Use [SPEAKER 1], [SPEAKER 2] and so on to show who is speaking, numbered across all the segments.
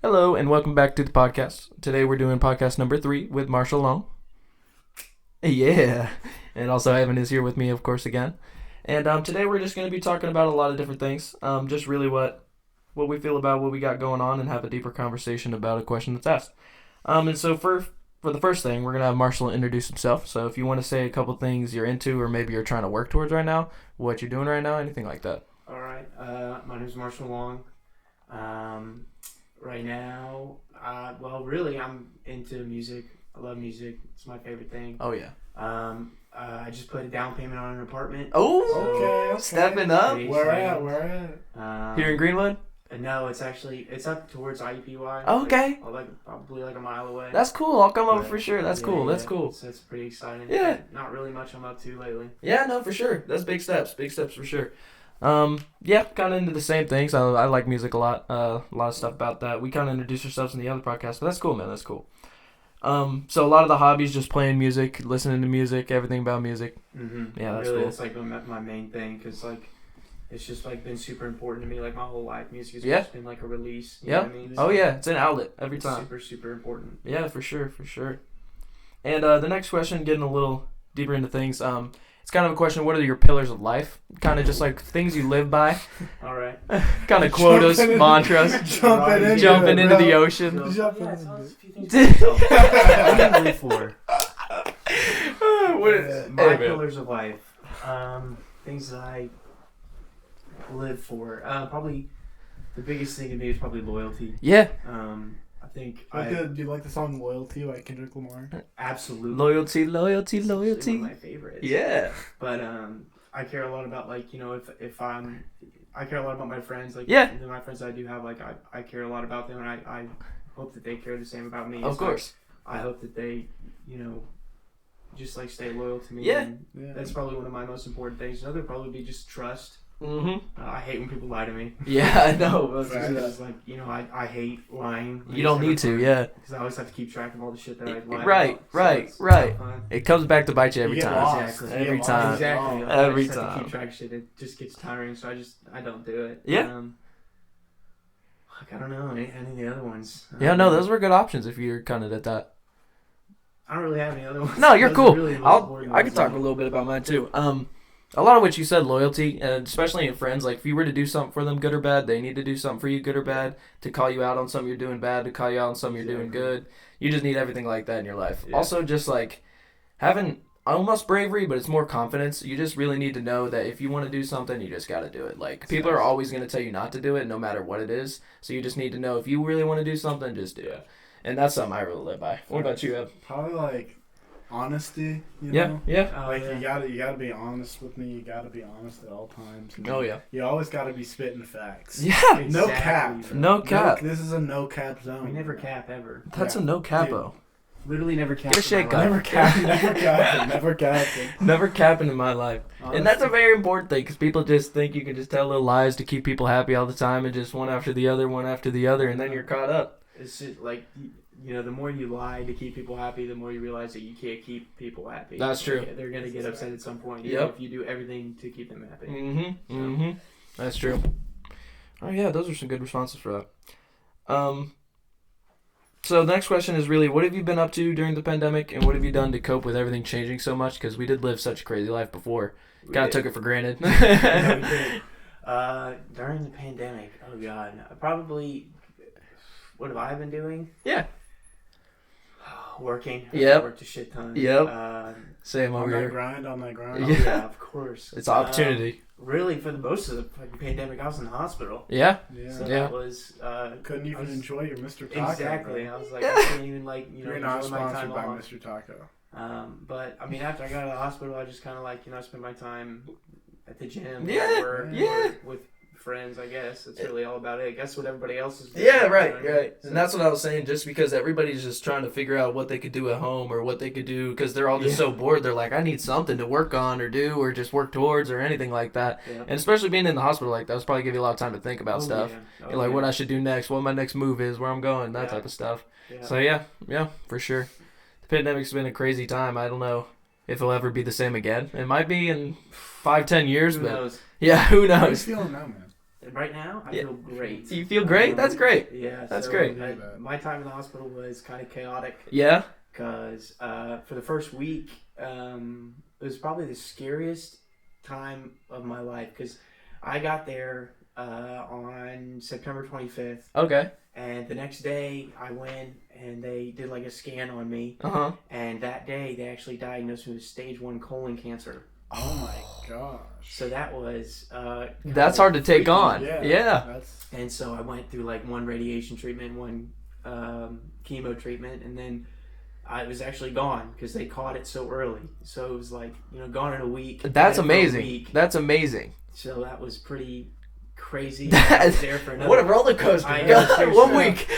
[SPEAKER 1] Hello and welcome back to the podcast. Today we're doing podcast number 3 with Marshall Long. Yeah. And also Evan is here with me, of course, again. And today we're just going to be talking about a lot of different things. Just really what we feel about what we got going on and have a deeper conversation about a question that's asked. And so for the first thing, we're going to have Marshall introduce himself. So if you want to say a couple things you're into or maybe you're trying to work towards right now, what you're doing right now, anything like that.
[SPEAKER 2] All right. My name is Marshall Long. Right now, really, I'm into music. I love music. It's my favorite thing.
[SPEAKER 1] Oh, yeah.
[SPEAKER 2] I just put a down payment on an apartment.
[SPEAKER 1] Oh,
[SPEAKER 3] Okay.
[SPEAKER 1] stepping up.
[SPEAKER 3] Where at?
[SPEAKER 1] Here in Greenwood?
[SPEAKER 2] No, it's up towards IUPUI.
[SPEAKER 1] Okay.
[SPEAKER 2] Probably like a mile away.
[SPEAKER 1] That's cool. I'll come over
[SPEAKER 2] But,
[SPEAKER 1] for sure. That's cool. That's cool.
[SPEAKER 2] So it's pretty exciting.
[SPEAKER 1] Yeah.
[SPEAKER 2] But not really much I'm up to lately.
[SPEAKER 1] Yeah, no, for sure. That's big steps. Big steps for sure. Yeah, kind of into the same things. I like music a lot. A lot of stuff about that. We kind of introduced ourselves in the other podcast, but that's cool, man. That's cool. So a lot of the hobbies, just playing music, listening to music, everything about music.
[SPEAKER 2] Mm-hmm.
[SPEAKER 1] Yeah, that's
[SPEAKER 2] really,
[SPEAKER 1] cool.
[SPEAKER 2] It's like my main thing because it's just been super important to me my whole life. Music has
[SPEAKER 1] Yeah.
[SPEAKER 2] just been a release. You
[SPEAKER 1] Yep.
[SPEAKER 2] know what I mean?
[SPEAKER 1] Oh yeah, it's an outlet every
[SPEAKER 2] It's
[SPEAKER 1] time.
[SPEAKER 2] super, super important.
[SPEAKER 1] Yeah, for sure. And the next question, getting a little deeper into things. It's kind of a question. What are your pillars of life? Kind of just like things you live by.
[SPEAKER 2] All right.
[SPEAKER 1] Kind of quotas, mantras. Jumping into the ocean.
[SPEAKER 2] So,
[SPEAKER 3] Jump
[SPEAKER 2] yeah,
[SPEAKER 3] in.
[SPEAKER 2] tell us a few things about yourself. What do you live for?
[SPEAKER 1] What is,
[SPEAKER 2] My
[SPEAKER 1] hey, man.
[SPEAKER 2] pillars of life. Things that I live for. Probably the biggest thing to me is probably loyalty.
[SPEAKER 1] Yeah.
[SPEAKER 2] I think
[SPEAKER 3] Do you like the song "Loyalty" by Kendrick Lamar?
[SPEAKER 2] absolutely
[SPEAKER 1] Loyalty.
[SPEAKER 2] It's actually one of my favorites.
[SPEAKER 1] Yeah.
[SPEAKER 2] But I care a lot about if I care a lot about my friends.
[SPEAKER 1] Yeah.
[SPEAKER 2] My friends that I do have, I care a lot about them, and I hope that they care the same about me.
[SPEAKER 1] Of course.
[SPEAKER 2] I hope that they, just stay loyal to me.
[SPEAKER 1] Yeah.
[SPEAKER 2] And
[SPEAKER 3] Yeah.
[SPEAKER 2] that's probably one of my most important things. Another would probably be just trust.
[SPEAKER 1] Mm-hmm.
[SPEAKER 2] I hate when people lie to me.
[SPEAKER 1] Yeah, I know.
[SPEAKER 2] Because I hate lying.
[SPEAKER 1] You don't need to, yeah.
[SPEAKER 2] Because I always have to keep track of all the shit that I lie
[SPEAKER 1] Right,
[SPEAKER 2] about. So
[SPEAKER 1] right,
[SPEAKER 2] it's
[SPEAKER 1] right.
[SPEAKER 2] not fun.
[SPEAKER 1] It comes back to bite you every
[SPEAKER 3] You get
[SPEAKER 1] time.
[SPEAKER 3] lost.
[SPEAKER 2] Exactly.
[SPEAKER 3] You get
[SPEAKER 1] Every
[SPEAKER 3] lost.
[SPEAKER 1] time.
[SPEAKER 2] Exactly.
[SPEAKER 1] Every
[SPEAKER 2] I just have to
[SPEAKER 1] time.
[SPEAKER 2] keep track of shit. It just gets tiring, so I don't do it.
[SPEAKER 1] Yeah.
[SPEAKER 2] I don't know any of the other ones.
[SPEAKER 1] Yeah, no, those were good options if you're kind of at that.
[SPEAKER 2] I don't really have any other ones.
[SPEAKER 1] No, you're
[SPEAKER 2] Those
[SPEAKER 1] cool.
[SPEAKER 2] are really the most important
[SPEAKER 1] I can
[SPEAKER 2] ones.
[SPEAKER 1] talk a little bit about mine too. A lot of what you said, loyalty, and especially in friends. Like if you were to do something for them, good or bad, they need to do something for you, good or bad. To call you out on something you're doing bad, to call you out on something you're doing good. You just need everything like that in your life.
[SPEAKER 2] Yeah.
[SPEAKER 1] Also, just like having almost bravery, but it's more confidence. You just really need to know that if you want to do something, you just got to do it. Like people are always going to tell you not to do it, no matter what it is. So you just need to know if you really want to do something, just do it. And that's something I really live by. What about you, Eb?
[SPEAKER 3] Probably honesty.
[SPEAKER 1] Yeah, yeah.
[SPEAKER 3] You gotta be honest with me. You gotta be honest at all times.
[SPEAKER 1] Oh yeah.
[SPEAKER 3] You always gotta be spitting facts.
[SPEAKER 1] Yeah.
[SPEAKER 3] No cap.
[SPEAKER 2] bro.
[SPEAKER 1] No cap.
[SPEAKER 3] This is a no cap zone.
[SPEAKER 2] We never cap ever.
[SPEAKER 1] That's
[SPEAKER 3] Yeah.
[SPEAKER 1] a no capo.
[SPEAKER 2] Literally never cap.
[SPEAKER 1] Get a
[SPEAKER 2] in
[SPEAKER 1] shake
[SPEAKER 2] my
[SPEAKER 1] up.
[SPEAKER 2] life.
[SPEAKER 3] Never cap. Never cap. Never cap.
[SPEAKER 1] Never capping in my life. And that's a very important thing because people just think you can just tell little lies to keep people happy all the time and just one after the other, and then you're caught up.
[SPEAKER 2] It's just the more you lie to keep people happy, the more you realize that you can't keep people happy.
[SPEAKER 1] That's true.
[SPEAKER 2] They're gonna get upset at some point.
[SPEAKER 1] Yep.
[SPEAKER 2] If you do everything to keep them happy.
[SPEAKER 1] Mm-hmm. That's true. Oh yeah, those are some good responses for that. So the next question is really, what have you been up to during the pandemic, and what have you done to cope with everything changing so much? Because we did live such a crazy life before. Kind of took it for granted.
[SPEAKER 2] Yeah, we did. During the pandemic, oh god, probably. What have I been doing?
[SPEAKER 1] Yeah.
[SPEAKER 2] Working.
[SPEAKER 1] Yep.
[SPEAKER 2] Worked a shit ton.
[SPEAKER 1] Yep. Same
[SPEAKER 3] On
[SPEAKER 1] over
[SPEAKER 3] that
[SPEAKER 1] here.
[SPEAKER 3] grind. On that
[SPEAKER 2] Oh,
[SPEAKER 3] grind.
[SPEAKER 2] yeah, of course.
[SPEAKER 1] It's an opportunity.
[SPEAKER 2] Really, for the most of the fucking pandemic, I was in the hospital.
[SPEAKER 1] Yeah.
[SPEAKER 3] Yeah.
[SPEAKER 2] So
[SPEAKER 1] Yeah.
[SPEAKER 2] that was.
[SPEAKER 3] Couldn't
[SPEAKER 2] I
[SPEAKER 3] even
[SPEAKER 2] was-
[SPEAKER 3] enjoy your Mr. Taco.
[SPEAKER 2] Exactly.
[SPEAKER 3] bro.
[SPEAKER 2] I was like, I couldn't even
[SPEAKER 3] You're not
[SPEAKER 2] enjoy my time
[SPEAKER 3] sponsored by
[SPEAKER 2] off.
[SPEAKER 3] Mr. Taco.
[SPEAKER 2] But I mean, after I got out of the hospital, I just kind of spent my time at the gym,
[SPEAKER 1] Yeah,
[SPEAKER 2] at work,
[SPEAKER 1] yeah.
[SPEAKER 2] or with friends. I guess that's really all about it. I guess what everybody else is. doing,
[SPEAKER 1] Yeah,
[SPEAKER 2] you know
[SPEAKER 1] right,
[SPEAKER 2] what I mean?
[SPEAKER 1] right.
[SPEAKER 2] So-
[SPEAKER 1] And that's what I was saying, just because everybody's just trying to figure out what they could do at home or what they could do, because they're all just
[SPEAKER 2] Yeah.
[SPEAKER 1] so bored. They're like, I need something to work on or do or just work towards or anything like that.
[SPEAKER 2] Yeah.
[SPEAKER 1] And especially being in the hospital, like, that was probably give you a lot of time to think about
[SPEAKER 2] Oh,
[SPEAKER 1] stuff.
[SPEAKER 2] yeah. Oh,
[SPEAKER 1] You're like,
[SPEAKER 2] yeah.
[SPEAKER 1] what I should do next, what my next move is, where I'm going, that
[SPEAKER 2] Yeah.
[SPEAKER 1] type of stuff.
[SPEAKER 2] Yeah.
[SPEAKER 1] So, yeah, for sure. The pandemic's been a crazy time. I don't know if it'll ever be the same again. It might be in 5-10 years,
[SPEAKER 2] Who
[SPEAKER 1] but
[SPEAKER 2] knows?
[SPEAKER 1] yeah, who
[SPEAKER 3] How you
[SPEAKER 1] knows?
[SPEAKER 3] feeling now, man?
[SPEAKER 2] Right now, I
[SPEAKER 1] Yeah.
[SPEAKER 2] feel great.
[SPEAKER 1] You feel great? That's great.
[SPEAKER 2] Yeah,
[SPEAKER 1] That's
[SPEAKER 2] so
[SPEAKER 1] great.
[SPEAKER 2] my time in the hospital was kind of chaotic
[SPEAKER 1] Yeah.
[SPEAKER 2] because for the first week, it was probably the scariest time of my life because I got there on September 25th,
[SPEAKER 1] Okay.
[SPEAKER 2] and the next day I went and they did like a scan on me, and that day they actually diagnosed me with stage 1 colon cancer.
[SPEAKER 3] Oh my gosh.
[SPEAKER 2] So that was
[SPEAKER 1] That's hard to take
[SPEAKER 2] freaky.
[SPEAKER 1] on.
[SPEAKER 3] Yeah.
[SPEAKER 1] Yeah.
[SPEAKER 3] That's
[SPEAKER 2] And so I went through like one radiation treatment, one chemo treatment, and then I was actually gone because they caught it so early. So it was like, gone in a week.
[SPEAKER 1] That's
[SPEAKER 2] dead for a
[SPEAKER 1] amazing.
[SPEAKER 2] week.
[SPEAKER 1] That's amazing.
[SPEAKER 2] So that was pretty crazy.
[SPEAKER 1] That-
[SPEAKER 2] I was there for another,
[SPEAKER 1] What a roller coaster.
[SPEAKER 2] I know,
[SPEAKER 1] God,
[SPEAKER 2] seriously.
[SPEAKER 1] 1 week.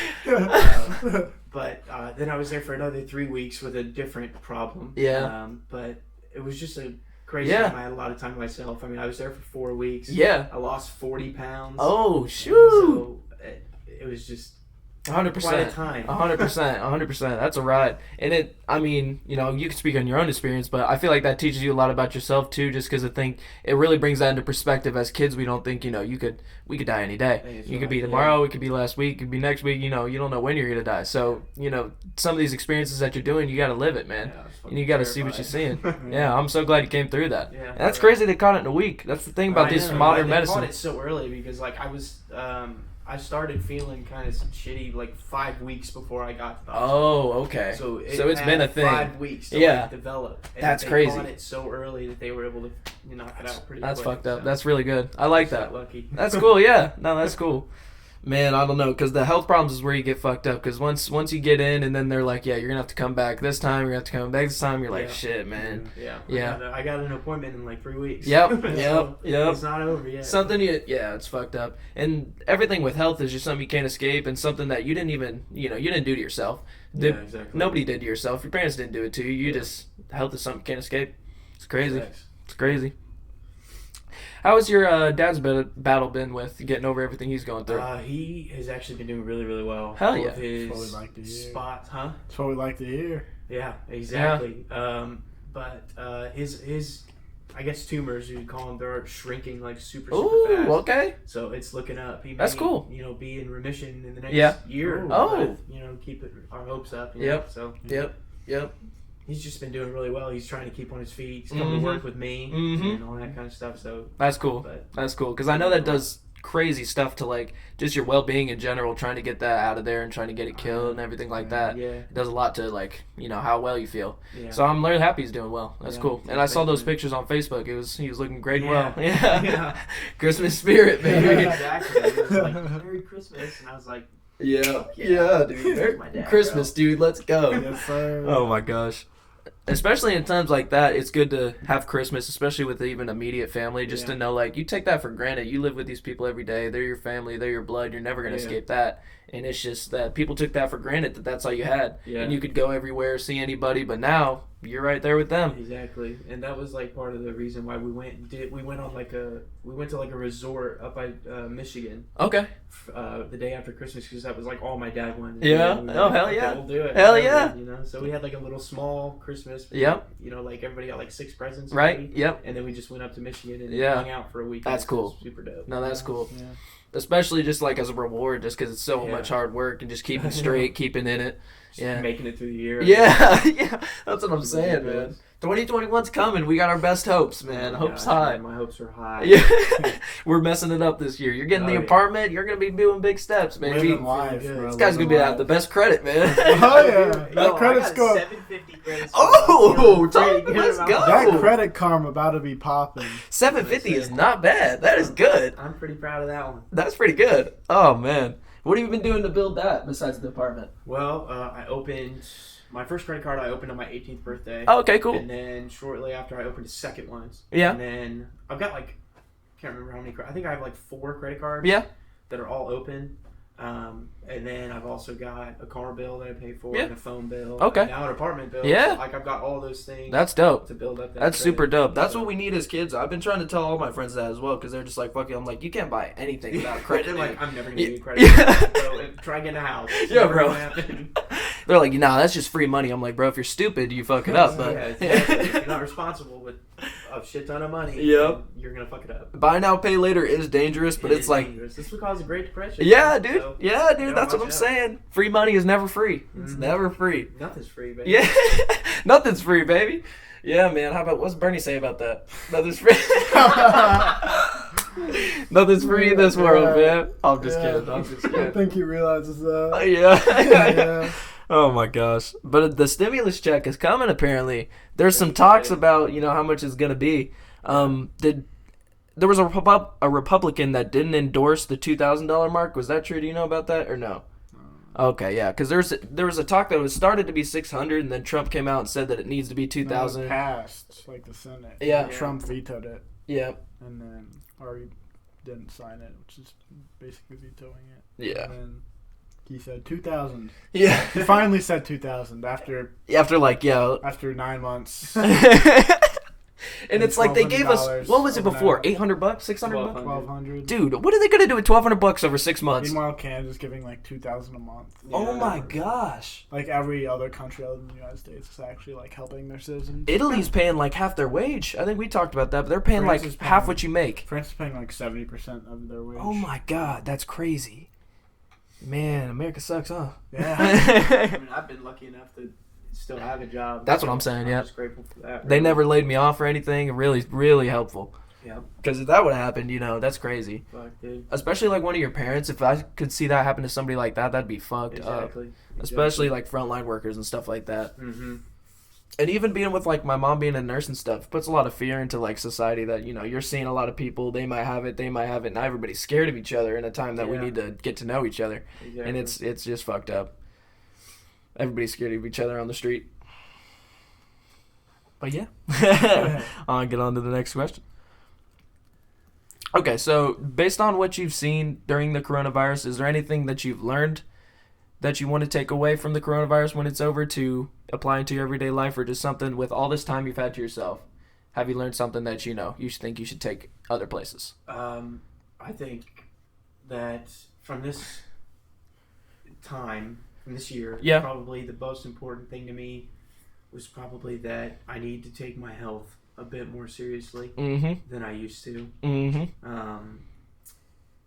[SPEAKER 2] But then I was there for another 3 weeks with a different problem.
[SPEAKER 1] Yeah.
[SPEAKER 2] But it was just a crazy
[SPEAKER 1] Yeah.
[SPEAKER 2] time. I had a lot of time to myself. I mean, I was there for 4 weeks.
[SPEAKER 1] Yeah.
[SPEAKER 2] I lost 40 pounds.
[SPEAKER 1] Oh, shoot.
[SPEAKER 2] So it was just
[SPEAKER 1] 100%.
[SPEAKER 2] quite a time.
[SPEAKER 1] 100%. 100%. That's a ride. And I mean, you can speak on your own experience, but I feel like that teaches you a lot about yourself too, just because I think it really brings that into perspective. As kids, we don't think, we could die any day.
[SPEAKER 2] That's
[SPEAKER 1] You could be
[SPEAKER 2] right,
[SPEAKER 1] tomorrow, it could be last week, it could be next week, you don't know when you're going to die. So, some of these experiences that you're doing, you got to live it, man.
[SPEAKER 2] Yeah, I was
[SPEAKER 1] And
[SPEAKER 2] fucking
[SPEAKER 1] you got to see what
[SPEAKER 2] terrified.
[SPEAKER 1] you're seeing. Yeah, I'm so glad you came through that.
[SPEAKER 2] Yeah,
[SPEAKER 1] And that's
[SPEAKER 2] right.
[SPEAKER 1] crazy they caught it in a week. That's the thing about
[SPEAKER 2] I
[SPEAKER 1] this
[SPEAKER 2] know,
[SPEAKER 1] modern
[SPEAKER 2] they
[SPEAKER 1] medicine.
[SPEAKER 2] caught it so early because like I started feeling kind of shitty like 5 weeks before I got to the hospital.
[SPEAKER 1] Oh, okay.
[SPEAKER 2] So
[SPEAKER 1] it's
[SPEAKER 2] had
[SPEAKER 1] been a thing.
[SPEAKER 2] 5 weeks to
[SPEAKER 1] Yeah.
[SPEAKER 2] like, develop. And
[SPEAKER 1] That's
[SPEAKER 2] they
[SPEAKER 1] crazy.
[SPEAKER 2] Caught it so early that they were able to knock it out pretty
[SPEAKER 1] That's
[SPEAKER 2] quick.
[SPEAKER 1] fucked up.
[SPEAKER 2] So
[SPEAKER 1] That's really good. I like
[SPEAKER 2] just
[SPEAKER 1] that.
[SPEAKER 2] got lucky.
[SPEAKER 1] That's cool. Yeah. No, that's cool. Man, I don't know, because the health problems is where you get fucked up. Because once you get in, and then they're like, yeah, you're gonna have to come back this time. You're gonna have to come back this time. You're like,
[SPEAKER 2] Yeah.
[SPEAKER 1] shit, man.
[SPEAKER 2] Yeah.
[SPEAKER 1] Yeah.
[SPEAKER 2] I got an appointment in like 3 weeks.
[SPEAKER 1] Yep,
[SPEAKER 2] So
[SPEAKER 1] yep.
[SPEAKER 2] It's not over yet.
[SPEAKER 1] It's fucked up. And everything with health is just something you can't escape, and something that you didn't even, you didn't do to yourself.
[SPEAKER 2] Yeah, exactly.
[SPEAKER 1] Nobody did to yourself. Your parents didn't do it to you. You just health is something you can't escape. It's crazy.
[SPEAKER 2] Thanks.
[SPEAKER 1] It's crazy. How has your dad's battle been with getting over everything he's going through?
[SPEAKER 2] He has actually been doing really, really well.
[SPEAKER 1] Hell
[SPEAKER 2] All
[SPEAKER 1] yeah.
[SPEAKER 2] of his
[SPEAKER 3] That's what we like to hear.
[SPEAKER 2] spots, huh?
[SPEAKER 3] That's what we like to hear.
[SPEAKER 2] Yeah, exactly. But his I guess tumors, you'd call them, they're shrinking like super
[SPEAKER 1] Ooh,
[SPEAKER 2] fast.
[SPEAKER 1] okay.
[SPEAKER 2] So it's looking up. He
[SPEAKER 1] That's
[SPEAKER 2] may,
[SPEAKER 1] cool.
[SPEAKER 2] Be in remission in the next
[SPEAKER 1] Yeah.
[SPEAKER 2] year.
[SPEAKER 1] Oh.
[SPEAKER 2] But, keep our hopes up.
[SPEAKER 1] Yep.
[SPEAKER 2] So
[SPEAKER 1] Yep.
[SPEAKER 2] he's just been doing really well. He's trying to keep on his feet. He's coming
[SPEAKER 1] Mhm.
[SPEAKER 2] to work with me
[SPEAKER 1] Mhm.
[SPEAKER 2] and all that kind of stuff. So,
[SPEAKER 1] That's cool.
[SPEAKER 2] but
[SPEAKER 1] That's cool. Because I know that does crazy stuff to, like, just your well-being in general, trying to get that out of there and trying to get it killed and everything like that.
[SPEAKER 2] yeah,
[SPEAKER 1] It does a lot to, like, how well you feel.
[SPEAKER 2] yeah.
[SPEAKER 1] So I'm really happy he's doing well. That's
[SPEAKER 2] Yeah.
[SPEAKER 1] cool. And I saw those
[SPEAKER 2] Thank you.
[SPEAKER 1] pictures on Facebook. He was looking great and
[SPEAKER 2] Yeah.
[SPEAKER 1] well. Yeah.
[SPEAKER 2] Yeah.
[SPEAKER 1] Christmas spirit, baby.
[SPEAKER 2] Exactly. He was like, Merry Christmas, and I was like,
[SPEAKER 1] Yeah. Yeah, dude.
[SPEAKER 2] There's my dad,
[SPEAKER 1] Christmas, dude. Let's go.
[SPEAKER 3] Yes, sir.
[SPEAKER 1] Oh my gosh. Especially in times like that, it's good to have Christmas, especially with even immediate family, just to
[SPEAKER 2] Yeah.
[SPEAKER 1] know, like, you take that for granted. You live with these people every day. They're your family. They're your blood. You're never going to
[SPEAKER 2] Yeah.
[SPEAKER 1] escape that. And it's just that people took that for granted, that that's all you had.
[SPEAKER 2] Yeah.
[SPEAKER 1] And you could go everywhere, see anybody, but now you're right there with them.
[SPEAKER 2] Exactly, and that was like part of the reason why we went. We went to like a resort up by Michigan
[SPEAKER 1] Okay.
[SPEAKER 2] the day after Christmas because that was like all my dad wanted.
[SPEAKER 1] Yeah.
[SPEAKER 2] We were
[SPEAKER 1] Oh,
[SPEAKER 2] like,
[SPEAKER 1] hell
[SPEAKER 2] okay,
[SPEAKER 1] yeah.
[SPEAKER 2] we'll do it.
[SPEAKER 1] Hell
[SPEAKER 2] whatever,
[SPEAKER 1] yeah.
[SPEAKER 2] So we had like a little small Christmas.
[SPEAKER 1] Yep.
[SPEAKER 2] Like everybody got like 6 presents.
[SPEAKER 1] Right?
[SPEAKER 2] maybe,
[SPEAKER 1] Yep.
[SPEAKER 2] And then we just went up to Michigan and
[SPEAKER 1] Yeah.
[SPEAKER 2] hung out for a week.
[SPEAKER 1] That's
[SPEAKER 2] It was
[SPEAKER 1] cool.
[SPEAKER 2] Super dope.
[SPEAKER 1] No, that's cool.
[SPEAKER 3] Yeah.
[SPEAKER 1] Especially just like as a reward, just because it's so
[SPEAKER 2] Yeah.
[SPEAKER 1] much hard work and just keeping straight, keeping in it.
[SPEAKER 2] Just
[SPEAKER 1] Yeah.
[SPEAKER 2] making it through the year.
[SPEAKER 1] Yeah, yeah, that's what I'm saying,
[SPEAKER 2] Yeah.
[SPEAKER 1] man. 2021's coming. We got our best hopes, man.
[SPEAKER 2] Oh my
[SPEAKER 1] Hopes
[SPEAKER 2] gosh,
[SPEAKER 1] high.
[SPEAKER 2] man, my hopes are high.
[SPEAKER 1] Yeah, we're messing it up this year. You're getting
[SPEAKER 2] Oh,
[SPEAKER 1] the
[SPEAKER 2] yeah.
[SPEAKER 1] apartment. You're gonna be doing big steps, man.
[SPEAKER 3] Living life,
[SPEAKER 2] good.
[SPEAKER 3] bro.
[SPEAKER 1] This guy's gonna be
[SPEAKER 3] Living
[SPEAKER 1] out the
[SPEAKER 3] life.
[SPEAKER 1] best credit, man.
[SPEAKER 3] Oh, yeah.
[SPEAKER 2] Yo,
[SPEAKER 3] That credit
[SPEAKER 2] I got
[SPEAKER 3] score.
[SPEAKER 2] 750 credits.
[SPEAKER 1] Oh,
[SPEAKER 2] Pretty good
[SPEAKER 1] let's
[SPEAKER 2] about
[SPEAKER 1] go.
[SPEAKER 2] that.
[SPEAKER 3] That credit karma about to be popping.
[SPEAKER 1] 750 is not bad. That is good.
[SPEAKER 2] I'm pretty proud of that one.
[SPEAKER 1] That's pretty good. Oh man, what have you been doing to build that besides the apartment?
[SPEAKER 2] Well, I opened my first credit card. I opened on my 18th birthday.
[SPEAKER 1] Oh, okay, cool.
[SPEAKER 2] And then shortly after, I opened a second one.
[SPEAKER 1] Yeah.
[SPEAKER 2] And then I've got like, can't remember how many. I think I have like 4 credit cards.
[SPEAKER 1] Yeah.
[SPEAKER 2] That are all open. And then I've also got a car bill that I pay for,
[SPEAKER 1] Yeah.
[SPEAKER 2] and a phone bill.
[SPEAKER 1] Okay.
[SPEAKER 2] And now an apartment bill.
[SPEAKER 1] Yeah.
[SPEAKER 2] So, like I've got all those things.
[SPEAKER 1] That's dope.
[SPEAKER 2] to build up. That
[SPEAKER 1] That's
[SPEAKER 2] credit.
[SPEAKER 1] super dope. That's
[SPEAKER 2] So-
[SPEAKER 1] what we need as kids. I've been trying to tell all my friends that as well because they're just like, fuck you. I'm like, you can't buy anything without credit.
[SPEAKER 2] They're like,
[SPEAKER 1] dude.
[SPEAKER 2] I'm never gonna
[SPEAKER 1] Yeah.
[SPEAKER 2] need credit.
[SPEAKER 1] Yeah.
[SPEAKER 2] So try getting a house. It's
[SPEAKER 1] Yeah,
[SPEAKER 2] never
[SPEAKER 1] bro.
[SPEAKER 2] gonna happen.
[SPEAKER 1] They're like, nah, that's just free money. I'm like, bro, if you're stupid, you fuck it up. But
[SPEAKER 2] Yeah, exactly. If you're not responsible with a shit ton of money,
[SPEAKER 1] Yep.
[SPEAKER 2] you're gonna fuck it up.
[SPEAKER 1] buy now, pay later is dangerous, but
[SPEAKER 2] It
[SPEAKER 1] it's
[SPEAKER 2] is
[SPEAKER 1] like,
[SPEAKER 2] dangerous. This would cause a Great Depression.
[SPEAKER 1] yeah, dude.
[SPEAKER 2] So,
[SPEAKER 1] Yeah, dude.
[SPEAKER 2] gotta
[SPEAKER 1] That's what
[SPEAKER 2] watch
[SPEAKER 1] I'm
[SPEAKER 2] out.
[SPEAKER 1] saying. Free money is never free. It's
[SPEAKER 2] Mhm.
[SPEAKER 1] never free.
[SPEAKER 2] nothing's free, baby.
[SPEAKER 1] Yeah. Nothing's free, baby. Yeah, man. How about, what's Bernie say about that? Nothing's free. Nothing's free in this world, man. I'm just kidding. I'm just
[SPEAKER 3] I
[SPEAKER 1] kidding.
[SPEAKER 3] think he realizes that.
[SPEAKER 1] Yeah.
[SPEAKER 3] Yeah.
[SPEAKER 1] Oh my gosh. But the stimulus check is coming apparently. There's some talks about, how much it's going to be. There was a Republican that didn't endorse the $2,000 mark. Was that true? Do you know about that or no? Okay, yeah, because there was a talk that was started to be 600, and then Trump came out and said that it needs to be 2,000.
[SPEAKER 3] It passed like the Senate.
[SPEAKER 1] Yeah.
[SPEAKER 3] Trump vetoed it,
[SPEAKER 1] Yeah,
[SPEAKER 3] and then Ari didn't sign it, which is basically vetoing it.
[SPEAKER 1] yeah,
[SPEAKER 3] And then he said 2,000.
[SPEAKER 1] yeah.
[SPEAKER 3] He finally said 2,000 after
[SPEAKER 1] After
[SPEAKER 3] 9 months.
[SPEAKER 1] and it's like they gave us,
[SPEAKER 3] $1,200
[SPEAKER 1] what was it before?
[SPEAKER 3] overnight.
[SPEAKER 1] $800, $600.
[SPEAKER 3] 1,200.
[SPEAKER 1] Dude, what are they gonna do with $1,200 over 6 months?
[SPEAKER 3] Meanwhile, Canada's giving like 2,000 a month.
[SPEAKER 1] Oh my gosh!
[SPEAKER 3] Like every other country other than the United States is actually like helping their citizens.
[SPEAKER 1] Italy's paying like half their wage. I think we talked about that, but they're paying
[SPEAKER 3] France
[SPEAKER 1] like
[SPEAKER 3] is paying-
[SPEAKER 1] half what you make.
[SPEAKER 3] France is paying like 70% of their wage.
[SPEAKER 1] Oh my god, that's crazy. Man, America sucks, huh?
[SPEAKER 3] Yeah.
[SPEAKER 2] I mean, I've been lucky enough to still have a job.
[SPEAKER 1] That's what I'm saying, yeah.
[SPEAKER 2] I'm just grateful for that.
[SPEAKER 1] They
[SPEAKER 2] really.
[SPEAKER 1] never laid me off or anything. Really, really helpful.
[SPEAKER 2] Yep.
[SPEAKER 1] Because if that would have happened, that's crazy.
[SPEAKER 2] Fuck, dude.
[SPEAKER 1] Especially like one of your parents. If I could see that happen to somebody like that, that'd be fucked up.
[SPEAKER 2] Exactly.
[SPEAKER 1] Especially like frontline workers and stuff like that.
[SPEAKER 2] Mm-hmm.
[SPEAKER 1] And even being with like my mom being a nurse and stuff puts a lot of fear into like society that you're seeing a lot of people, they might have it, now everybody's scared of each other in a time that we
[SPEAKER 2] Yeah.
[SPEAKER 1] need to get to know each other.
[SPEAKER 2] Exactly.
[SPEAKER 1] And it's just fucked up. Everybody's scared of each other on the street. But yeah. I'll get on to the next question. Okay, so based on what you've seen during the coronavirus, is there anything that you've learned that you want to take away from the coronavirus when it's over to apply into your everyday life, or just something with all this time you've had to yourself? Have you learned something that you think you should take other places?
[SPEAKER 2] I think that from this time, from this year,
[SPEAKER 1] Yeah.
[SPEAKER 2] probably the most important thing to me was probably that I need to take my health a bit more seriously
[SPEAKER 1] Mm-hmm.
[SPEAKER 2] than I used to.
[SPEAKER 1] Mm-hmm.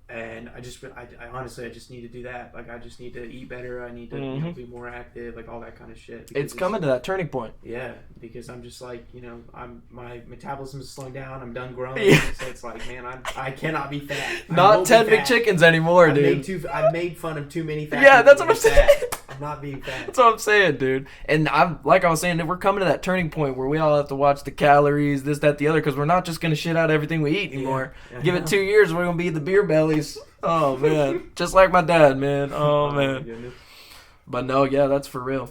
[SPEAKER 2] And I honestly, I just need to do that. Like, I just need to eat better. I need to
[SPEAKER 1] Mhm.
[SPEAKER 2] be more active, like all that kind of shit. Because
[SPEAKER 1] It's coming to that turning point.
[SPEAKER 2] Yeah, because I'm just like, my metabolism is slowing down. I'm done growing.
[SPEAKER 1] Yeah.
[SPEAKER 2] So it's like, man, I cannot be fat. I
[SPEAKER 1] Not
[SPEAKER 2] won't
[SPEAKER 1] 10
[SPEAKER 2] be
[SPEAKER 1] big
[SPEAKER 2] fat.
[SPEAKER 1] chickens anymore,
[SPEAKER 2] I've
[SPEAKER 1] dude.
[SPEAKER 2] I've made fun of too many fat
[SPEAKER 1] Yeah,
[SPEAKER 2] people
[SPEAKER 1] that's what I'm
[SPEAKER 2] being
[SPEAKER 1] saying.
[SPEAKER 2] fat. I'm not being fat.
[SPEAKER 1] That's what I'm saying, dude. And like I was saying, we're coming to that turning point where we all have to watch the calories, this, that, the other, because we're not just going to shit out everything we eat anymore.
[SPEAKER 2] Yeah.
[SPEAKER 1] Give it 2 years, we're going to be the beer bellies. Oh, man. Just like my dad, man. Oh,
[SPEAKER 2] my
[SPEAKER 1] man.
[SPEAKER 2] goodness.
[SPEAKER 1] But no, yeah, that's for real.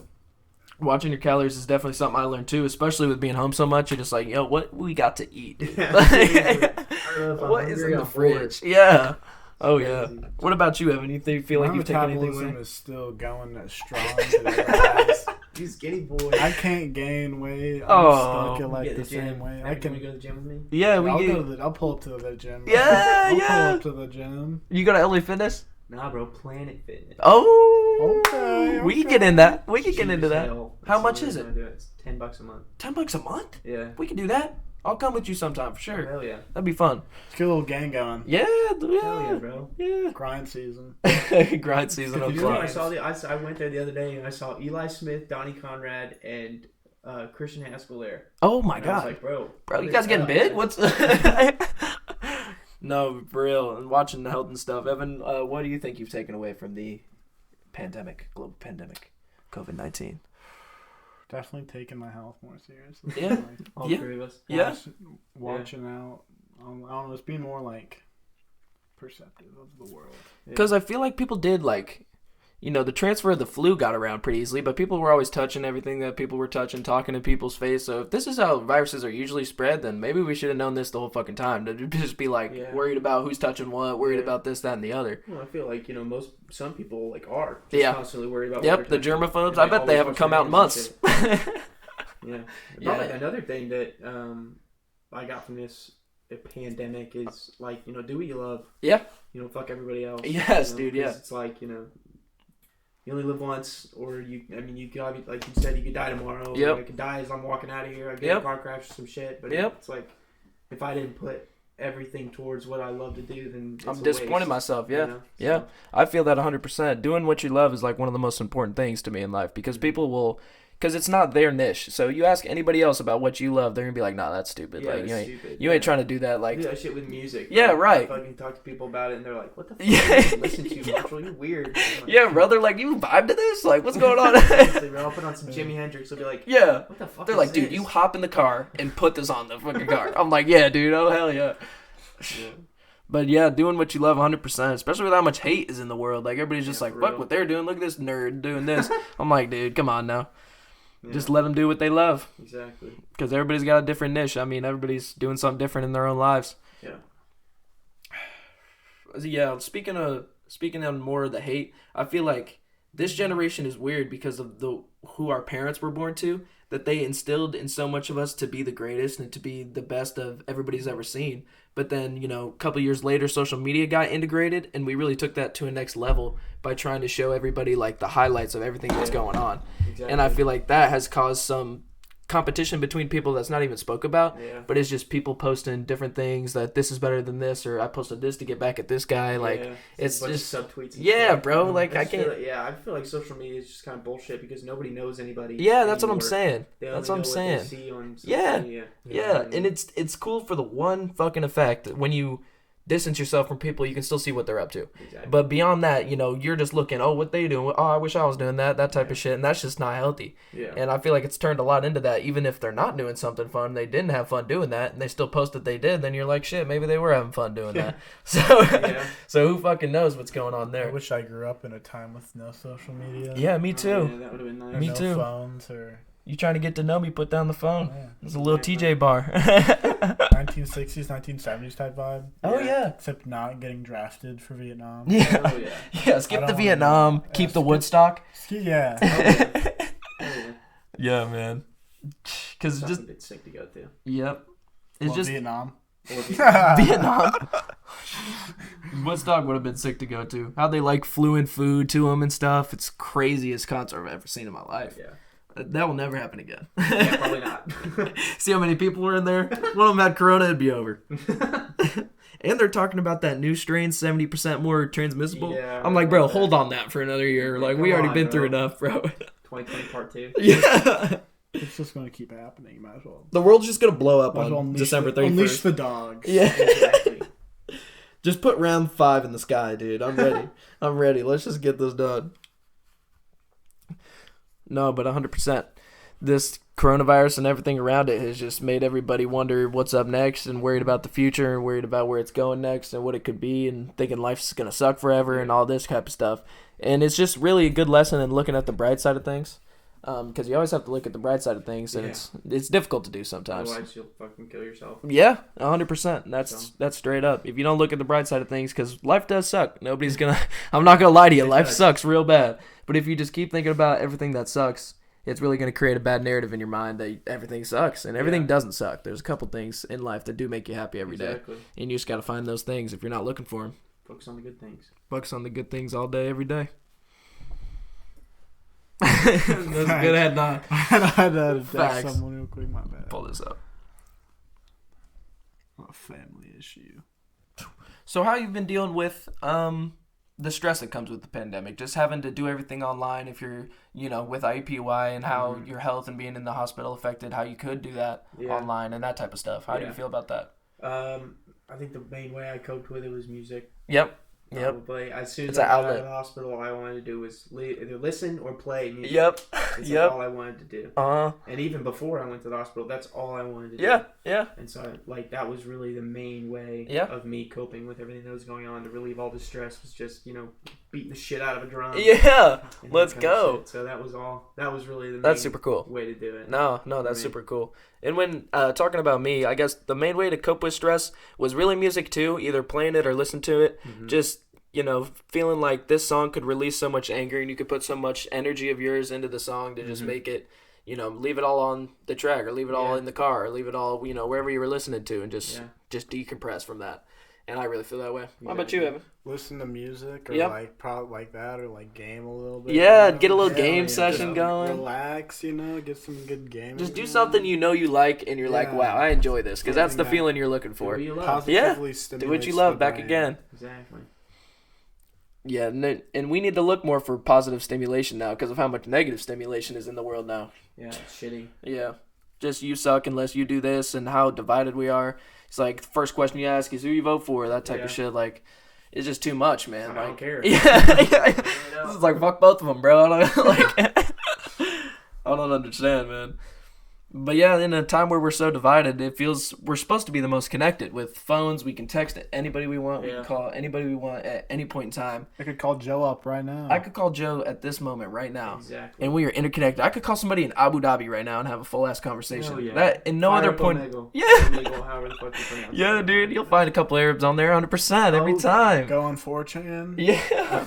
[SPEAKER 1] Watching your calories is definitely something I learned, too, especially with being home so much. You're just like, yo, what we got to eat?
[SPEAKER 2] Yeah, seriously. I don't know if I'm
[SPEAKER 1] What is
[SPEAKER 2] hungry,
[SPEAKER 1] in the
[SPEAKER 2] I'm bored.
[SPEAKER 1] fridge? Yeah. Oh, yeah.
[SPEAKER 2] Crazy.
[SPEAKER 1] What about you, Evan? You feel like
[SPEAKER 3] My
[SPEAKER 1] you've taken anything
[SPEAKER 3] metabolism
[SPEAKER 1] away?
[SPEAKER 3] is still going as strong today, guys.
[SPEAKER 2] You skinny boy.
[SPEAKER 3] I can't gain weight. I'm
[SPEAKER 1] Oh.
[SPEAKER 3] stuck at like
[SPEAKER 2] Get
[SPEAKER 3] the
[SPEAKER 2] the gym.
[SPEAKER 3] same way.
[SPEAKER 2] Hey,
[SPEAKER 3] I
[SPEAKER 2] can we
[SPEAKER 3] can.
[SPEAKER 2] go to the gym with me?
[SPEAKER 1] Yeah,
[SPEAKER 3] I'll pull up to the gym.
[SPEAKER 1] Yeah,
[SPEAKER 3] I'll
[SPEAKER 1] yeah.
[SPEAKER 3] pull up to the gym.
[SPEAKER 1] You got to LA Fitness?
[SPEAKER 2] Nah, bro. Planet Fitness.
[SPEAKER 1] Oh,
[SPEAKER 3] Okay,
[SPEAKER 1] we can
[SPEAKER 3] okay.
[SPEAKER 1] get in that. We can get
[SPEAKER 2] Cheap
[SPEAKER 1] into
[SPEAKER 2] as
[SPEAKER 1] that.
[SPEAKER 2] hell.
[SPEAKER 1] How
[SPEAKER 2] That's
[SPEAKER 1] much
[SPEAKER 2] the
[SPEAKER 1] is
[SPEAKER 2] only
[SPEAKER 1] it?
[SPEAKER 2] reason I do It's $10 a month.
[SPEAKER 1] $10 a month?
[SPEAKER 2] Yeah.
[SPEAKER 1] We can do that. I'll come with you sometime for sure.
[SPEAKER 2] Hell yeah.
[SPEAKER 1] That'd be fun.
[SPEAKER 3] Let's get a little gang going.
[SPEAKER 1] Yeah,
[SPEAKER 2] Hell yeah,
[SPEAKER 1] yeah,
[SPEAKER 2] bro.
[SPEAKER 1] yeah.
[SPEAKER 3] Grind season.
[SPEAKER 1] Grind season
[SPEAKER 3] You
[SPEAKER 1] of
[SPEAKER 2] You know what I
[SPEAKER 1] grind.
[SPEAKER 2] saw? I went there the other day and I saw Eli Smith, Donnie Conrad, and Christian Haskell.
[SPEAKER 1] Oh my
[SPEAKER 2] And I was
[SPEAKER 1] god,
[SPEAKER 2] like, bro,
[SPEAKER 1] you guys getting big? What's? No, for real. And watching the health and stuff. Evan, what do you think you've taken away from the global pandemic, COVID-19?
[SPEAKER 3] Definitely taking my health more seriously.
[SPEAKER 1] Yeah.
[SPEAKER 3] Like,
[SPEAKER 2] all
[SPEAKER 1] Yeah.
[SPEAKER 2] three of us.
[SPEAKER 1] Yeah.
[SPEAKER 3] watching out. I don't know. It's being more like perceptive of the world.
[SPEAKER 1] Because I feel like people did the transfer of the flu got around pretty easily, but people were always touching everything that people were touching, talking to people's face. So if this is how viruses are usually spread, then maybe we should have known this the whole fucking time. To just be
[SPEAKER 2] Yeah.
[SPEAKER 1] worried about who's touching what, worried
[SPEAKER 2] Yeah.
[SPEAKER 1] about this, that, and the other.
[SPEAKER 2] Well, I feel like some people are just
[SPEAKER 1] Yeah.
[SPEAKER 2] constantly worried about.
[SPEAKER 1] Yep,
[SPEAKER 2] what
[SPEAKER 1] the
[SPEAKER 2] they're touching.
[SPEAKER 1] germaphobes.
[SPEAKER 2] And
[SPEAKER 1] I bet they
[SPEAKER 2] always
[SPEAKER 1] haven't
[SPEAKER 2] wash
[SPEAKER 1] come
[SPEAKER 2] their
[SPEAKER 1] out in
[SPEAKER 2] hands and
[SPEAKER 1] months.
[SPEAKER 2] shit. Yeah.
[SPEAKER 1] Yeah.
[SPEAKER 2] Probably another thing that I got from this pandemic is do what you love.
[SPEAKER 1] Yeah.
[SPEAKER 2] Fuck everybody else.
[SPEAKER 1] Yes,
[SPEAKER 2] you know,
[SPEAKER 1] dude, yeah.
[SPEAKER 2] 'cause it's like you only live once, or you could, like you said, you could die tomorrow.
[SPEAKER 1] Yep.
[SPEAKER 2] I could die as I'm walking out of here. I get in
[SPEAKER 1] Yep.
[SPEAKER 2] a car crash or some shit. But
[SPEAKER 1] Yep.
[SPEAKER 2] it's like, if I didn't put everything towards what I love to do, then it's
[SPEAKER 1] I'm
[SPEAKER 2] a
[SPEAKER 1] disappointed in
[SPEAKER 2] waste,
[SPEAKER 1] myself.
[SPEAKER 2] you
[SPEAKER 1] Yeah.
[SPEAKER 2] know?
[SPEAKER 1] Yeah.
[SPEAKER 2] So,
[SPEAKER 1] I feel that 100%. Doing what you love is like one of the most important things to me in life because people will, because it's not their niche. So you ask anybody else about what you love, they're gonna be like, "Nah, that's stupid.
[SPEAKER 2] yeah,
[SPEAKER 1] like
[SPEAKER 2] it's
[SPEAKER 1] you ain't,
[SPEAKER 2] stupid.
[SPEAKER 1] you ain't trying to do that."
[SPEAKER 2] I
[SPEAKER 1] Like,
[SPEAKER 2] do that shit with music.
[SPEAKER 1] Yeah,
[SPEAKER 2] Like,
[SPEAKER 1] right.
[SPEAKER 2] I fucking talk to people about it, and they're like, "What the fuck
[SPEAKER 1] Yeah.
[SPEAKER 2] do you listen to, Marshall? You're weird." I'm like,
[SPEAKER 1] yeah, bro. They're like, "You vibe to this? Like, what's going on?"
[SPEAKER 2] Seriously, bro, I'll put on some Jimi Hendrix. They'll be like,
[SPEAKER 1] yeah.
[SPEAKER 2] "What the fuck?"
[SPEAKER 1] They're
[SPEAKER 2] is
[SPEAKER 1] like, "Dude,
[SPEAKER 2] this?"
[SPEAKER 1] you hop in the car and put this on the fucking car." I'm like, "Yeah, dude. Oh hell yeah."
[SPEAKER 2] Yeah.
[SPEAKER 1] But yeah, doing what you love 100%, especially with how much hate is in the world. Like, everybody's just
[SPEAKER 2] Yeah,
[SPEAKER 1] like,
[SPEAKER 2] for
[SPEAKER 1] fuck
[SPEAKER 2] real.
[SPEAKER 1] what they're doing. Look at this nerd doing this. I'm like, dude, come on now.
[SPEAKER 2] Yeah,
[SPEAKER 1] Just let them do what they love.
[SPEAKER 2] exactly.
[SPEAKER 1] Because everybody's got a different niche. I mean, everybody's doing something different in their own lives.
[SPEAKER 2] Yeah.
[SPEAKER 1] Yeah, speaking on more of the hate, I feel like this generation is weird because of who our parents were born to, that they instilled in so much of us to be the greatest and to be the best of everybody's ever seen. But then, a couple years later, social media got integrated, and we really took that to a next level by trying to show everybody like the highlights of everything that's going on.
[SPEAKER 2] Exactly.
[SPEAKER 1] And I feel like that has caused some competition between people that's not even spoke about,
[SPEAKER 2] Yeah.
[SPEAKER 1] but it's just people posting different things that this is better than this, or I posted this to get back at this guy. Like,
[SPEAKER 2] Yeah.
[SPEAKER 1] it's
[SPEAKER 2] a bunch
[SPEAKER 1] just
[SPEAKER 2] of subtweets. And
[SPEAKER 1] yeah,
[SPEAKER 2] shit.
[SPEAKER 1] bro. Like, I
[SPEAKER 2] just feel
[SPEAKER 1] can't.
[SPEAKER 2] like- I feel like social media is just kind of bullshit because nobody knows anybody.
[SPEAKER 1] Yeah, that's what I'm
[SPEAKER 2] anymore.
[SPEAKER 1] saying.
[SPEAKER 2] They
[SPEAKER 1] That's
[SPEAKER 2] only
[SPEAKER 1] what I'm
[SPEAKER 2] know they
[SPEAKER 1] saying.
[SPEAKER 2] see on social
[SPEAKER 1] Yeah.
[SPEAKER 2] media, you know,
[SPEAKER 1] Yeah, and it's cool for the one fucking effect when you distance yourself from people, you can still see what they're up to.
[SPEAKER 2] exactly.
[SPEAKER 1] But beyond that, you're just looking, oh, what they doing? Oh, I wish I was doing that type of shit, and that's just not healthy.
[SPEAKER 2] yeah.
[SPEAKER 1] And I feel like it's turned a lot into that. Even if they're not doing something fun, they didn't have fun doing that, and they still post that they did, then you're like, shit, maybe they were having fun doing that. So,
[SPEAKER 2] Yeah.
[SPEAKER 1] so who fucking knows what's going on
[SPEAKER 3] I
[SPEAKER 1] there?
[SPEAKER 3] wish I grew up in a time with no social media.
[SPEAKER 1] Yeah, me
[SPEAKER 2] Oh,
[SPEAKER 1] too.
[SPEAKER 2] yeah, that would have been nice.
[SPEAKER 3] Or
[SPEAKER 1] Me
[SPEAKER 3] no
[SPEAKER 1] too.
[SPEAKER 3] phones or
[SPEAKER 1] You trying to get to know me? Put down the phone.
[SPEAKER 3] yeah.
[SPEAKER 1] It's a little
[SPEAKER 2] Yeah,
[SPEAKER 1] TJ bar.
[SPEAKER 3] 1960s, 1970s type vibe.
[SPEAKER 1] Oh yeah.
[SPEAKER 3] Except not getting drafted for Vietnam.
[SPEAKER 1] Yeah.
[SPEAKER 2] Oh yeah.
[SPEAKER 1] Yeah,
[SPEAKER 3] I
[SPEAKER 1] skip
[SPEAKER 3] don't
[SPEAKER 1] the
[SPEAKER 3] wanna
[SPEAKER 1] Vietnam,
[SPEAKER 3] do-
[SPEAKER 1] keep
[SPEAKER 3] yeah,
[SPEAKER 1] the
[SPEAKER 3] skip-
[SPEAKER 1] Woodstock.
[SPEAKER 3] Yeah.
[SPEAKER 2] Oh, yeah.
[SPEAKER 1] Yeah, man. Because
[SPEAKER 2] Something
[SPEAKER 1] just
[SPEAKER 2] a bit sick to go to.
[SPEAKER 1] yep, it's
[SPEAKER 3] Well,
[SPEAKER 1] just
[SPEAKER 3] Vietnam.
[SPEAKER 2] Or
[SPEAKER 1] Vietnam. Woodstock would have been sick to go to. How they like flew in food to them and stuff. It's craziest concert I've ever seen in my life.
[SPEAKER 2] Yeah.
[SPEAKER 1] That will never happen again.
[SPEAKER 2] Yeah, probably not.
[SPEAKER 1] See how many people were in there? One of them had corona, it'd be over. And they're talking about that new strain, 70% more transmissible.
[SPEAKER 2] Yeah,
[SPEAKER 1] I'm like, bro, hold on that for another year. Like, we
[SPEAKER 2] Come
[SPEAKER 1] already
[SPEAKER 2] on,
[SPEAKER 1] been through
[SPEAKER 2] bro.
[SPEAKER 1] enough, bro.
[SPEAKER 2] 2020 part 2.
[SPEAKER 1] Yeah.
[SPEAKER 3] It's just going to keep happening. You might as well.
[SPEAKER 1] The world's just going to blow up
[SPEAKER 3] Might as well
[SPEAKER 1] on
[SPEAKER 3] unleash
[SPEAKER 1] December
[SPEAKER 3] the,
[SPEAKER 1] 31st.
[SPEAKER 3] unleash the dogs.
[SPEAKER 1] Yeah.
[SPEAKER 2] Exactly.
[SPEAKER 1] Just put round 5 in the sky, dude. I'm ready. I'm ready. Let's just get this done. No, but 100%. This coronavirus and everything around it has just made everybody wonder what's up next and worried about the future and worried about where it's going next and what it could be and thinking life's going to suck forever and all this type of stuff. And it's just really a good lesson in looking at the bright side of things. Because you always have to look at the bright side of things, and it's difficult to do sometimes.
[SPEAKER 2] Otherwise, you'll fucking kill yourself.
[SPEAKER 1] Yeah, 100%. That's straight up. If you don't look at the bright side of things, because life does suck. Nobody's gonna. I'm not gonna lie to you.
[SPEAKER 2] It
[SPEAKER 1] Life
[SPEAKER 2] does.
[SPEAKER 1] sucks real bad. But if you just keep thinking about everything that sucks, it's really gonna create a bad narrative in your mind that everything sucks, and everything
[SPEAKER 2] Yeah.
[SPEAKER 1] doesn't suck. There's a couple things in life that do make you happy every day,
[SPEAKER 2] Exactly.
[SPEAKER 1] and you just gotta find those things if you're not looking for them.
[SPEAKER 2] Focus on the good things.
[SPEAKER 1] Focus on the good things all day, every day. That's a good head nod.
[SPEAKER 3] I had to
[SPEAKER 1] Facts.
[SPEAKER 3] text someone real quick. My bad.
[SPEAKER 1] Pull this up.
[SPEAKER 3] A family issue.
[SPEAKER 1] So how you been dealing with the stress that comes with the pandemic? Just having to do everything online if you're, with IUPUI and how your health and being in the hospital affected how you could do that
[SPEAKER 2] Yeah.
[SPEAKER 1] online and that type of stuff. How do you
[SPEAKER 2] Yeah.
[SPEAKER 1] feel about that?
[SPEAKER 2] I think the main way I coped with it was music.
[SPEAKER 1] Yep.
[SPEAKER 2] Probably. As soon
[SPEAKER 1] It's
[SPEAKER 2] as
[SPEAKER 1] an
[SPEAKER 2] I got out
[SPEAKER 1] outlet.
[SPEAKER 2] of the hospital, all I wanted to do was either listen or play music.
[SPEAKER 1] Yep.
[SPEAKER 2] It's
[SPEAKER 1] Yep.
[SPEAKER 2] all I wanted to do.
[SPEAKER 1] Uh-huh.
[SPEAKER 2] And even before I went to the hospital, that's all I wanted to do.
[SPEAKER 1] Yeah. Yeah.
[SPEAKER 2] And so, that was really the main way
[SPEAKER 1] Yeah.
[SPEAKER 2] of me coping with everything that was going on to relieve all the stress was just, beating the shit out of a drum.
[SPEAKER 1] Yeah.
[SPEAKER 2] and
[SPEAKER 1] Let's
[SPEAKER 2] that kind of
[SPEAKER 1] go.
[SPEAKER 2] shit. So that was really the
[SPEAKER 1] That's
[SPEAKER 2] main
[SPEAKER 1] super cool.
[SPEAKER 2] way to do it.
[SPEAKER 1] No, that's
[SPEAKER 2] Me.
[SPEAKER 1] super cool. And when talking about me, I guess the main way to cope with stress was really music too, either playing it or listen to it.
[SPEAKER 2] Mhm.
[SPEAKER 1] Just, feeling like this song could release so much anger and you could put so much energy of yours into the song to just
[SPEAKER 2] Mhm.
[SPEAKER 1] make it, leave it all on the track or leave it all
[SPEAKER 2] Yeah.
[SPEAKER 1] in the car or leave it all, wherever you were listening to and just
[SPEAKER 2] Yeah.
[SPEAKER 1] just decompress from that. And I really feel that way. How about
[SPEAKER 2] Exactly.
[SPEAKER 1] you, Evan?
[SPEAKER 3] Listen to music or
[SPEAKER 1] Yep.
[SPEAKER 3] like probably like that or like game a little bit.
[SPEAKER 1] Yeah,
[SPEAKER 3] you know?
[SPEAKER 1] get a little
[SPEAKER 2] Yeah,
[SPEAKER 1] game
[SPEAKER 2] yeah,
[SPEAKER 1] session
[SPEAKER 3] Just
[SPEAKER 1] going.
[SPEAKER 3] Relax, you know, get some good gaming.
[SPEAKER 1] Just do
[SPEAKER 3] going.
[SPEAKER 1] something you know you like, and you're like,
[SPEAKER 3] Yeah.
[SPEAKER 1] wow, I enjoy this, because that's the
[SPEAKER 3] Something that-
[SPEAKER 1] feeling you're looking
[SPEAKER 2] Do
[SPEAKER 1] for.
[SPEAKER 2] what you love.
[SPEAKER 3] Positively
[SPEAKER 1] Do
[SPEAKER 3] stimulates
[SPEAKER 1] what you love.
[SPEAKER 3] the
[SPEAKER 1] Back
[SPEAKER 3] brain.
[SPEAKER 1] again.
[SPEAKER 2] Exactly.
[SPEAKER 1] Yeah, and we need to look more for positive stimulation now because of how much negative stimulation is in the world now.
[SPEAKER 2] Yeah, it's shitty.
[SPEAKER 1] Yeah, just you suck unless you do this, and how divided we are. It's like the first question you ask is who you vote for, that type
[SPEAKER 2] Yeah.
[SPEAKER 1] of shit. Like, it's just too much, man.
[SPEAKER 2] I
[SPEAKER 1] like,
[SPEAKER 2] don't care.
[SPEAKER 1] Yeah, this is like fuck both of them, bro. I don't like. I don't understand, man. But yeah, in a time where we're so divided, it feels we're supposed to be the most connected. With phones, we can text anybody we want. We
[SPEAKER 2] Yeah.
[SPEAKER 1] can call anybody we want at any point in time.
[SPEAKER 3] I could call Joe up right now.
[SPEAKER 1] I could call Joe at this moment right now,
[SPEAKER 2] Exactly.
[SPEAKER 1] and we are interconnected. I could call somebody in Abu Dhabi right now and have a full ass conversation.
[SPEAKER 2] Hell yeah.
[SPEAKER 1] That in no
[SPEAKER 2] Fire
[SPEAKER 1] other
[SPEAKER 2] up
[SPEAKER 1] point.
[SPEAKER 2] Omegle.
[SPEAKER 1] Yeah.
[SPEAKER 2] Omegle, however the fuck you pronounce it.
[SPEAKER 1] Yeah, dude, you'll find a couple Arabs on there 100% every
[SPEAKER 2] Oh,
[SPEAKER 1] time.
[SPEAKER 3] Go on 4chan.
[SPEAKER 1] Yeah.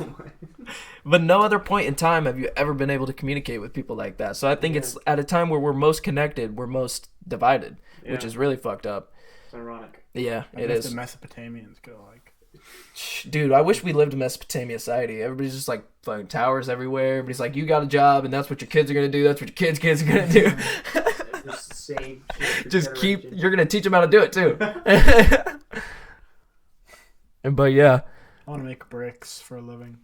[SPEAKER 1] But no other point in time have you ever been able to communicate with people like that. So I think it's at a time where we're most connected, we're most divided, which
[SPEAKER 2] Yeah.
[SPEAKER 1] is really fucked up.
[SPEAKER 2] It's ironic.
[SPEAKER 1] Yeah,
[SPEAKER 3] I
[SPEAKER 1] it
[SPEAKER 3] guess
[SPEAKER 1] is.
[SPEAKER 3] the Mesopotamians go like.
[SPEAKER 1] Dude, I wish we lived in Mesopotamia society. Everybody's just like fucking towers everywhere. Everybody's like, you got a job, and that's what your kids are gonna do. That's what your kids are gonna do.
[SPEAKER 2] It's the same shit for
[SPEAKER 1] Just keep.
[SPEAKER 2] generation.
[SPEAKER 1] You're gonna teach them how to do it too. But yeah,
[SPEAKER 3] I want to make bricks for a living.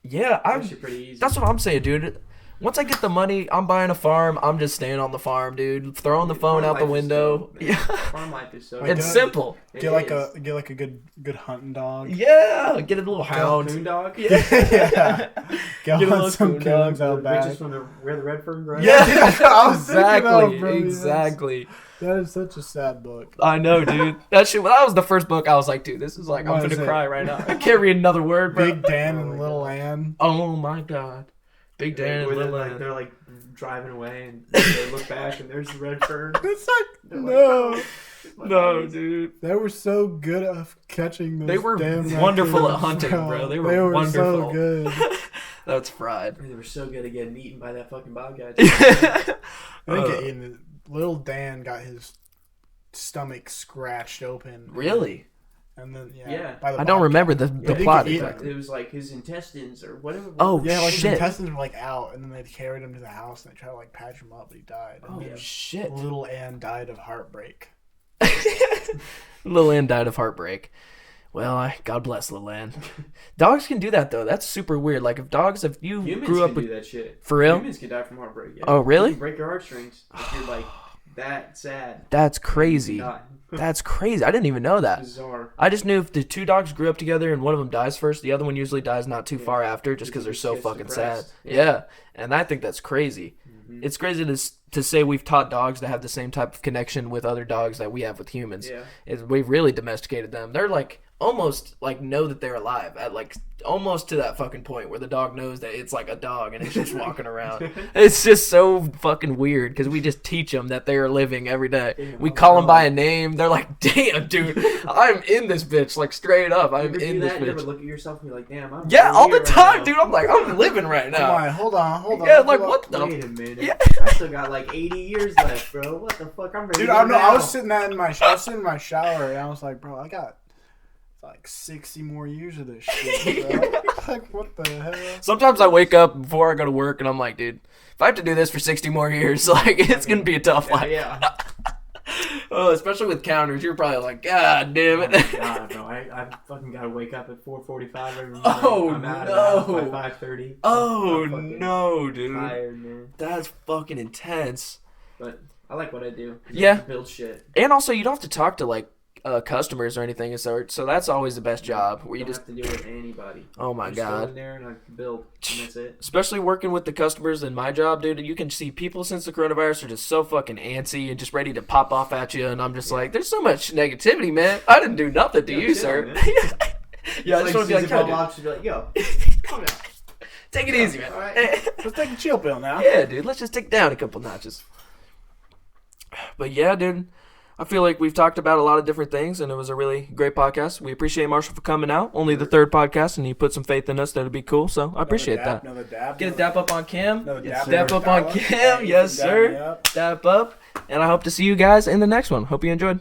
[SPEAKER 1] yeah.
[SPEAKER 2] It's actually pretty easy.
[SPEAKER 1] That's what I'm saying, dude. Once I get the money, I'm buying a farm. I'm just staying on the farm, dude. Throwing the phone out the
[SPEAKER 2] Farm life is
[SPEAKER 1] window.
[SPEAKER 2] dope, man.
[SPEAKER 1] Yeah,
[SPEAKER 2] Farm life is so.
[SPEAKER 3] Like,
[SPEAKER 1] it's
[SPEAKER 3] good.
[SPEAKER 1] simple.
[SPEAKER 2] It
[SPEAKER 3] Get like
[SPEAKER 2] is.
[SPEAKER 3] a good hunting dog.
[SPEAKER 1] Yeah, get a little hound.
[SPEAKER 2] Coondog.
[SPEAKER 3] Yeah. Go
[SPEAKER 1] Get a
[SPEAKER 3] on
[SPEAKER 1] little
[SPEAKER 3] some
[SPEAKER 1] coondog.
[SPEAKER 3] coons out
[SPEAKER 2] The
[SPEAKER 3] back.
[SPEAKER 2] bitches from where the Redfern grows.
[SPEAKER 1] Yeah,
[SPEAKER 3] I was thinking
[SPEAKER 1] exactly,
[SPEAKER 3] of, bro, yes.
[SPEAKER 1] exactly.
[SPEAKER 3] That is such a sad book.
[SPEAKER 1] I know, dude. That shit. When that was the first book, I was like, dude, this is like I'm
[SPEAKER 3] What
[SPEAKER 1] gonna
[SPEAKER 3] is it?
[SPEAKER 1] cry right now. I can't read another word, bro.
[SPEAKER 3] Big Dan
[SPEAKER 2] Oh
[SPEAKER 3] and
[SPEAKER 2] my
[SPEAKER 3] Little
[SPEAKER 2] God.
[SPEAKER 3] Ann.
[SPEAKER 1] Oh my god, Big Dan and
[SPEAKER 2] Where
[SPEAKER 1] Little
[SPEAKER 2] they're
[SPEAKER 1] Ann.
[SPEAKER 2] they're like driving away and they look back and there's the Redfern.
[SPEAKER 3] It's like
[SPEAKER 2] They're like,
[SPEAKER 3] no.
[SPEAKER 2] "Oh,
[SPEAKER 1] No,
[SPEAKER 2] nice."
[SPEAKER 1] dude.
[SPEAKER 3] They were so good at catching those
[SPEAKER 1] They were
[SPEAKER 3] damn
[SPEAKER 1] wonderful at
[SPEAKER 3] raccoons,
[SPEAKER 1] hunting, bro. They were
[SPEAKER 3] so
[SPEAKER 1] wonderful.
[SPEAKER 3] good.
[SPEAKER 1] That's fried.
[SPEAKER 2] They were so good at getting eaten by that fucking bobcat.
[SPEAKER 3] I didn't
[SPEAKER 1] Uh,
[SPEAKER 3] get eaten. Little Dan got his stomach scratched open.
[SPEAKER 1] Really?
[SPEAKER 3] And then
[SPEAKER 2] Yeah.
[SPEAKER 3] by the
[SPEAKER 1] I don't
[SPEAKER 3] bobcat.
[SPEAKER 1] remember the
[SPEAKER 3] Yeah, they
[SPEAKER 1] plot
[SPEAKER 3] could eat
[SPEAKER 1] exactly.
[SPEAKER 2] It was like his intestines or whatever.
[SPEAKER 1] Oh,
[SPEAKER 3] Yeah, like his
[SPEAKER 1] shit.
[SPEAKER 3] intestines were like out, and then they carried him to the house and they tried to like patch him up, but he died. And
[SPEAKER 1] Oh
[SPEAKER 3] then
[SPEAKER 1] shit.
[SPEAKER 3] Little Ann died of heartbreak.
[SPEAKER 1] Lil Ann died of heartbreak. Well, God bless Lil Ann. Dogs can do that though. That's super weird. Like if you
[SPEAKER 2] Humans
[SPEAKER 1] grew up
[SPEAKER 2] can
[SPEAKER 1] with
[SPEAKER 2] do that shit.
[SPEAKER 1] For real?
[SPEAKER 2] Humans can die from heartbreak. Yeah.
[SPEAKER 1] Oh, really?
[SPEAKER 2] You can break your heartstrings if you're like that sad.
[SPEAKER 1] that's
[SPEAKER 2] You can
[SPEAKER 1] crazy.
[SPEAKER 2] die.
[SPEAKER 1] That's crazy. I didn't even know that.
[SPEAKER 2] Bizarre.
[SPEAKER 1] I just knew if the two dogs grew up together and one of them dies first, the other one usually dies not too
[SPEAKER 2] Yeah.
[SPEAKER 1] far after, just because they're
[SPEAKER 2] Just
[SPEAKER 1] so
[SPEAKER 2] gets
[SPEAKER 1] fucking sad.
[SPEAKER 2] depressed.
[SPEAKER 1] Yeah.
[SPEAKER 2] Yeah.
[SPEAKER 1] And I think that's crazy.
[SPEAKER 2] Mhm.
[SPEAKER 1] It's crazy to say we've taught dogs to have the same type of connection with other dogs that we have with humans.
[SPEAKER 2] Yeah.
[SPEAKER 1] We've really domesticated them. They're like almost like know that they're alive at like almost to that fucking point where the dog knows that it's like a dog and it's just walking around. It's just so fucking weird because we just teach them that they are living every day.
[SPEAKER 2] Yeah,
[SPEAKER 1] We
[SPEAKER 2] oh
[SPEAKER 1] call them
[SPEAKER 2] God.
[SPEAKER 1] by a name. They're like, damn, dude, I'm in this bitch. Like straight up,
[SPEAKER 2] You
[SPEAKER 1] I'm
[SPEAKER 2] ever do
[SPEAKER 1] in this
[SPEAKER 2] that? You ever
[SPEAKER 1] bitch.
[SPEAKER 2] look at yourself and be like, damn, I'm
[SPEAKER 1] Yeah,
[SPEAKER 2] really
[SPEAKER 1] all the
[SPEAKER 2] here right
[SPEAKER 1] time,
[SPEAKER 2] now.
[SPEAKER 1] dude. I'm like, I'm living right
[SPEAKER 3] Come
[SPEAKER 1] now.
[SPEAKER 3] on, hold on.
[SPEAKER 1] Yeah, like
[SPEAKER 3] hold
[SPEAKER 1] what
[SPEAKER 3] on.
[SPEAKER 1] the?
[SPEAKER 2] Wait a minute.
[SPEAKER 1] Yeah.
[SPEAKER 2] I still got like 80 years left, bro. What the fuck? I'm ready
[SPEAKER 3] Dude,
[SPEAKER 2] to go
[SPEAKER 3] I know. I
[SPEAKER 2] now.
[SPEAKER 3] was sitting in my shower, and I was like, bro, I got like 60 more years of this shit, bro. Like, what the hell?
[SPEAKER 1] Sometimes I wake up before I go to work and I'm like, dude, if I have to do this for 60 more years, like it's gonna be a tough life.
[SPEAKER 2] Yeah.
[SPEAKER 1] Oh, especially with counters, you're probably like, God damn
[SPEAKER 2] Oh
[SPEAKER 1] it.
[SPEAKER 2] my God, bro. I fucking gotta wake up at 4:45 every morning.
[SPEAKER 1] Oh,
[SPEAKER 2] I'm out of the house
[SPEAKER 1] no.
[SPEAKER 2] by 5:30.
[SPEAKER 1] Oh
[SPEAKER 2] I'm fucking
[SPEAKER 1] no, dude.
[SPEAKER 2] tired, man.
[SPEAKER 1] That's fucking intense.
[SPEAKER 2] But I like what I do.
[SPEAKER 1] Yeah.
[SPEAKER 2] To build shit.
[SPEAKER 1] And also, you don't have to talk to like customers or anything, so that's always the best job. Where
[SPEAKER 2] You
[SPEAKER 1] you
[SPEAKER 2] don't
[SPEAKER 1] just,
[SPEAKER 2] have to deal with anybody.
[SPEAKER 1] oh my
[SPEAKER 2] I just go
[SPEAKER 1] God.
[SPEAKER 2] in there and I can build, and that's it.
[SPEAKER 1] Especially working with the customers in my job, dude, you can see people since the coronavirus are just so fucking antsy and just ready to pop off at you, and I'm just like, there's so much negativity, man. I didn't do nothing to
[SPEAKER 2] Yo,
[SPEAKER 1] you,
[SPEAKER 2] chill,
[SPEAKER 1] sir.
[SPEAKER 2] man.
[SPEAKER 1] Yeah, I just want to be like,
[SPEAKER 2] Susan
[SPEAKER 1] yo,
[SPEAKER 2] Bob
[SPEAKER 1] dude,
[SPEAKER 2] Lobster be like, yo, calm down.
[SPEAKER 1] take it easy, man.
[SPEAKER 2] All right.
[SPEAKER 3] Let's take a chill pill now.
[SPEAKER 1] Yeah, dude, let's just take it down a couple notches. But yeah, dude, I feel like we've talked about a lot of different things, and it was a really great podcast. We appreciate Marshall for coming out. Only the third podcast, and he put some faith in us that it'd be cool, so I appreciate that.
[SPEAKER 3] Another dab.
[SPEAKER 1] Get a dap up on Cam.
[SPEAKER 3] Another
[SPEAKER 2] Yes,
[SPEAKER 3] dab.
[SPEAKER 1] Dap up on Cam, yes,
[SPEAKER 3] Dab me
[SPEAKER 1] sir.
[SPEAKER 3] up.
[SPEAKER 1] Dap up. And I hope to see you guys in the next one. Hope you enjoyed.